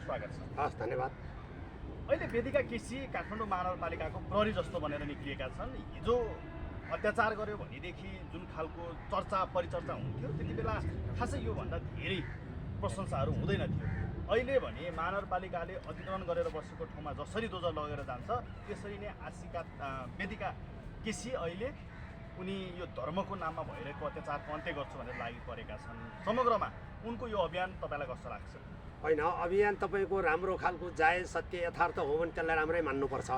स्वागत छ। हस्, धन्यवाद। अहिले वेदिका केसी काठमाडौँ महानगरपालिकाको प्रहरी जस्तो बनेर निक्लिएका छन्। हिजो अत्याचार गर्यो भनेदेखि जुन खालको चर्चा परिचर्चा हुन्थ्यो त्यति बेला खासै योभन्दा धेरै प्रशंसाहरू हुँदैन थियो। अहिले भने महानगरपालिकाले अधिग्रहण गरेर बसेको ठाउँमा जसरी डोजर लगेर जान्छ त्यसरी नै आशिका वेदिका केसी अहिले उनी यो धर्मको नाममा भइरहेको अत्याचारको अन्त्य गर्छु भनेर लागि परेका छन्। समग्रमा उनको यो अभियान तपाईँलाई कस्तो लाग्छ? होइन, अभियान तपाईँको राम्रो खालको जायज सत्य यथार्थ हो भने त्यसलाई राम्रै मान्नुपर्छ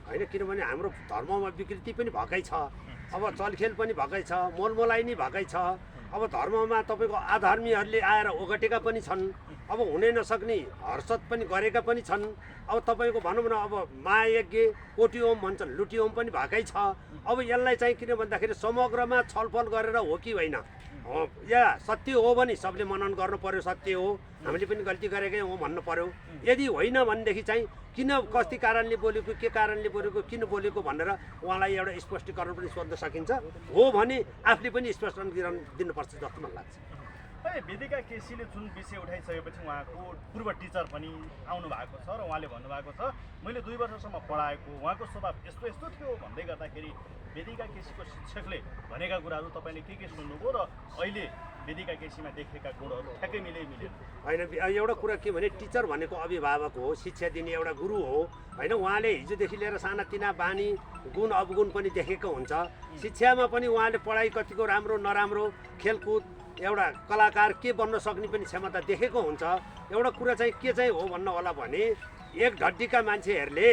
होइन। किनभने हाम्रो धर्ममा विकृति पनि भएकै छ, अब चलखेल पनि भएकै छ, मोलमोलाई नै भएकै छ। अब धर्ममा तपाईँको अधर्मीहरूले आएर ओगटेका पनि छन्, अब हुनै नसक्ने हर्षद पनि गरेका पनि छन्। अब तपाईँको भनौँ न, अब महायज्ञ कोटिओम भन्छन्, लुटिओम पनि भएकै छ। अब यसलाई चाहिँ किन भन्दाखेरि समग्रमा छलफल गरेर हो कि होइन, या सत्य हो भने सबले मनन गर्नु पर्यो, सत्य हो हामीले पनि गल्ती गरेकै हो भन्नु पर्यो। यदि होइन भनेदेखि चाहिँ किन कति कारणले बोलेको, के कारणले बोलेको, किन बोलेको भनेर उहाँलाई एउटा स्पष्टीकरण पनि सोध्न सकिन्छ। हो भने आफूले पनि स्पष्टीकरण दिनुपर्छ जस्तो मलाई लाग्छ। अहिले वेदिका केसीले जुन विषय उठाइसकेपछि उहाँको पूर्व टिचर पनि आउनु भएको छ र उहाँले भन्नुभएको छ मैले 2 वर्षसम्म पढाएको, उहाँको स्वभाव यस्तो यस्तो थियो भन्दै गर्दाखेरि वेदिका केसीको शिक्षकले भनेका कुराहरू तपाईँले के सुन्नुभयो र अहिले वेदिका केसीमा देखेका गुणहरू ठ्याक्कै मिलेन? होइन, एउटा कुरा के भने टिचर भनेको अभिभावक हो, शिक्षा दिने एउटा गुरु हो होइन। उहाँले हिजोदेखि लिएर सानातिना बानी गुण अवगुण पनि देखेको हुन्छ। शिक्षामा पनि उहाँले पढाइ कतिको राम्रो नराम्रो, खेलकुद, एउटा कलाकार के बन्न सक्ने पनि क्षमता देखेको हुन्छ। एउटा कुरा चाहिँ के चाहिँ हो भन्नु होला भने एक ढड्डीका मान्छेहरूले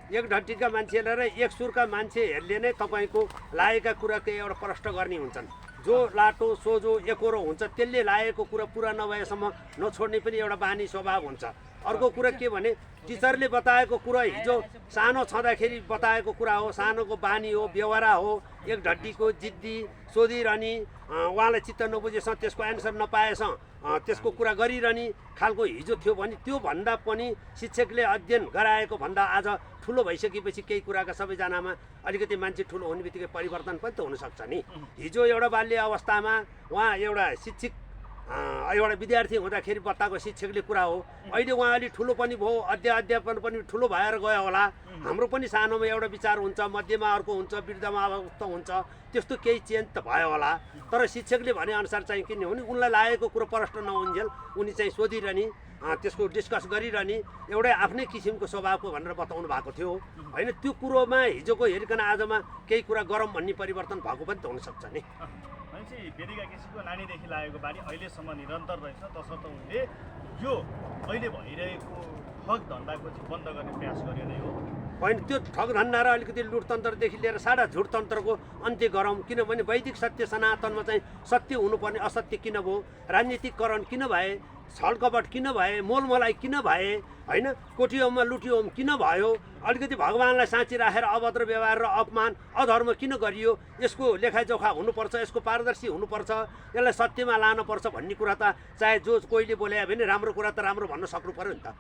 र एक सुरका मान्छेहरूले नै तपाईँको लागेका कुराको एउटा प्रष्ट गर्ने हुन्छन्। जो लाटो सोझो एकोरो हुन्छ त्यसले लागेको कुरा पुरा नभएसम्म नछोड्ने पनि एउटा बानी स्वभाव हुन्छ। अर्को कुरा के भने टिचरले बताएको कुरा हिजो सानो छँदाखेरि बताएको कुरा हो, सानोको बानी हो, व्यवहार हो, एक ढड्डीको जिद्दी सोधिरहने, उहाँलाई चित्त नबुझेसँग त्यसको एन्सर नपाएसँग त्यसको कुरा गरिरहने खालको हिजो थियो भने त्यो भन्दा पनि शिक्षकले अध्ययन गराएको भन्दा आज ठुलो भइसकेपछि केही कुराका सबैजनामा अलिकति मान्छे ठुलो हुने बित्तिकै परिवर्तन पनि त हुनसक्छ नि। हिजो एउटा बाल्य अवस्थामा उहाँ एउटा शिक्षक एउटा विद्यार्थी हुँदाखेरि बताएको शिक्षकले कुरा हो। अहिले उहाँ अलि ठुलो पनि भयो, अध्यापन पनि ठुलो भएर गयो होला। हाम्रो पनि सानोमा एउटा विचार हुन्छ, मध्यमा अर्को हुन्छ, वृद्धमा अवस्था हुन्छ, त्यस्तो केही चेन्ज त भयो होला। तर शिक्षकले भनेअनुसार चाहिँ किन भने उनलाई लागेको कुरो प्रष्ट नहुन्जेल उनी चाहिँ सोधिरहने, त्यसको डिस्कस गरिरहने एउटै आफ्नै किसिमको स्वभावको भनेर बताउनु भएको थियो होइन। त्यो कुरोमा हिजोको हेरिकन आजमा केही कुरा गरम भन्ने परिवर्तन भएको पनि त हुनसक्छ नि। भनेपछि वेदिका केसीको नानीदेखि लागेको बानी अहिलेसम्म निरन्तर रहेछ, तसर्थ उनले यो अहिले भइरहेको ठग धन्दाको चाहिँ बन्द गर्ने प्रयास गरे नै हो। होइन, त्यो ठग धन्दा र अलिकति लुटतन्त्रदेखि लिएर सारा झुट तन्त्रको अन्त्य गरौँ। किनभने वैदिक सत्य सनातनमा चाहिँ सत्य हुनुपर्ने असत्य किन भयो, राजनीतिकरण किन भए, छलकपट किन भए, मोलमोलाई किन भए होइन, कोटियोममा लुटियोम किन भयो, अलिकति भगवान्लाई साँची राखेर अभद्र व्यवहार र अपमान अधर्म किन गरियो, यसको लेखाजोखा हुनुपर्छ, यसको पारदर्शी हुनुपर्छ, यसलाई सत्यमा लानुपर्छ भन्ने कुरा त चाहे जो कोहीले बोले भने राम्रो कुरा त राम्रो भन्न सक्नु पर्यो नि त।